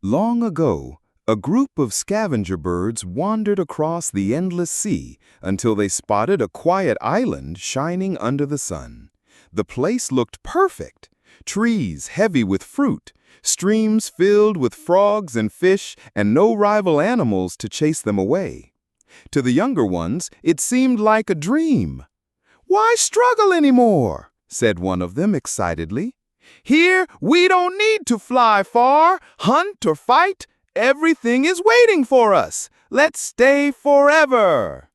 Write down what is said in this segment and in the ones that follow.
Long ago, a group of scavenger birds wandered across the endless sea until they spotted a quiet island shining under the sun. The place looked perfect. Trees heavy with fruit, streams filled with frogs and fish, and no rival animals to chase them away. To the younger ones, it seemed like a dream. "Why struggle anymore?" said one of them excitedly. "Here, we don't need to fly far, hunt or fight. Everything is waiting for us. Let's stay forever."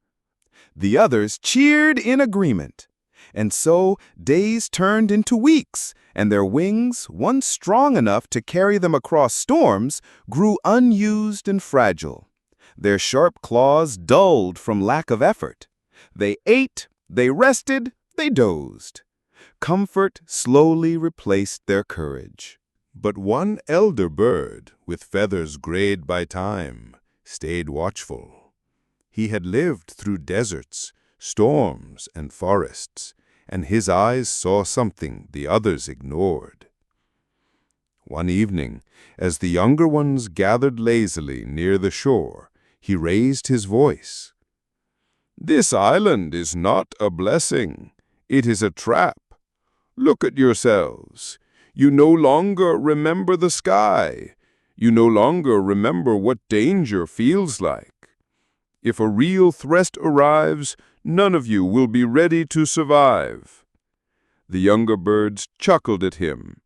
The others cheered in agreement. And so days turned into weeks, and their wings, once strong enough to carry them across storms, grew unused and fragile. Their sharp claws dulled from lack of effort. They ate, they rested, they dozed. Comfort slowly replaced their courage. But one elder bird, with feathers grayed by time, stayed watchful. He had lived through deserts, storms, and forests, and his eyes saw something the others ignored. One evening, as the younger ones gathered lazily near the shore, he raised his voice. "This island is not a blessing. It is a trap. Look at yourselves. You no longer remember the sky. You no longer remember what danger feels like. If a real threat arrives, none of you will be ready to survive." The younger birds chuckled at him.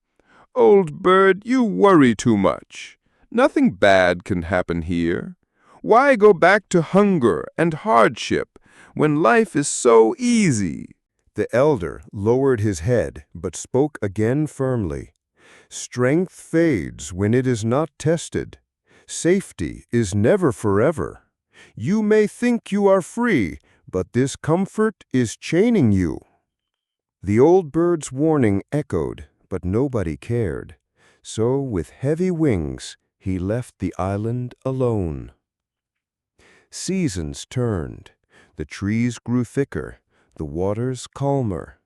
"Old bird, you worry too much. Nothing bad can happen here. Why go back to hunger and hardship when life is so easy?" The elder lowered his head, but spoke again firmly. "Strength fades when it is not tested. Safety is never forever. You may think you are free, but this comfort is chaining you." The old bird's warning echoed, but nobody cared. So, with heavy wings, he left the island alone. Seasons turned. The trees grew thicker, the waters calmer.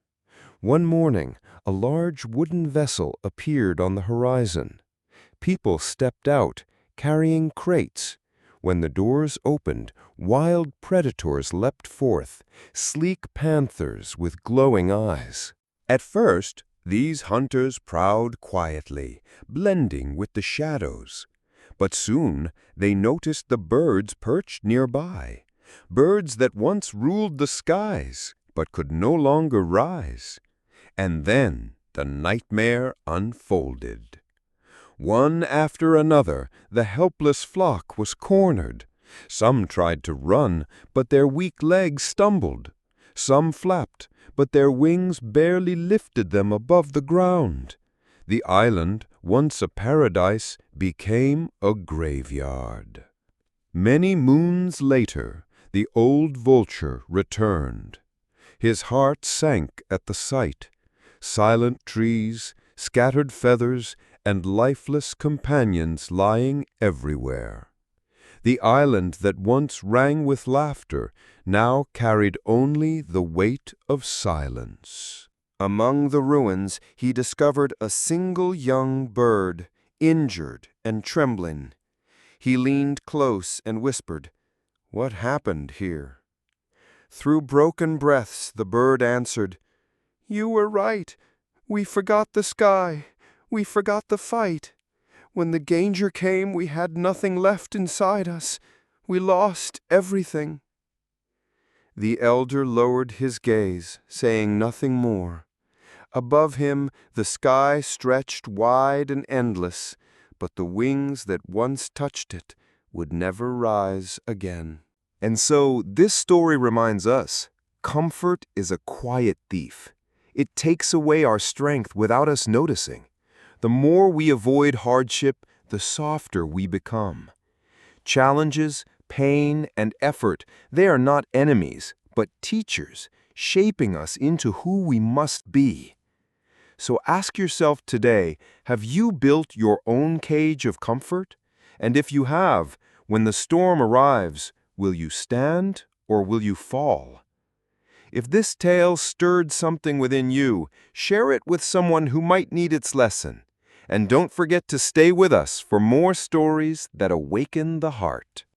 One morning, a large wooden vessel appeared on the horizon. People stepped out, carrying crates. When the doors opened, wild predators leapt forth, sleek panthers with glowing eyes. At first, these hunters prowled quietly, blending with the shadows. But soon they noticed the birds perched nearby, birds that once ruled the skies, but could no longer rise. And then the nightmare unfolded. One after another, the helpless flock was cornered. Some tried to run, but their weak legs stumbled. Some flapped, but their wings barely lifted them above the ground. The island, once a paradise, became a graveyard. Many moons later, the old vulture returned. His heart sank at the sight. Silent trees, scattered feathers, and lifeless companions lying everywhere. The island that once rang with laughter now carried only the weight of silence. Among the ruins, he discovered a single young bird, injured and trembling. He leaned close and whispered, "What happened here?" Through broken breaths, the bird answered, "You were right. We forgot the sky. We forgot the fight. When the danger came, we had nothing left inside us. We lost everything." The elder lowered his gaze, saying nothing more. Above him, the sky stretched wide and endless, but the wings that once touched it would never rise again. And so this story reminds us, comfort is a quiet thief. It takes away our strength without us noticing. The more we avoid hardship, the softer we become. Challenges, pain, and effort, they are not enemies, but teachers, shaping us into who we must be. So ask yourself today, have you built your own cage of comfort? And if you have, when the storm arrives, will you stand or will you fall? If this tale stirred something within you, share it with someone who might need its lesson. And don't forget to stay with us for more stories that awaken the heart.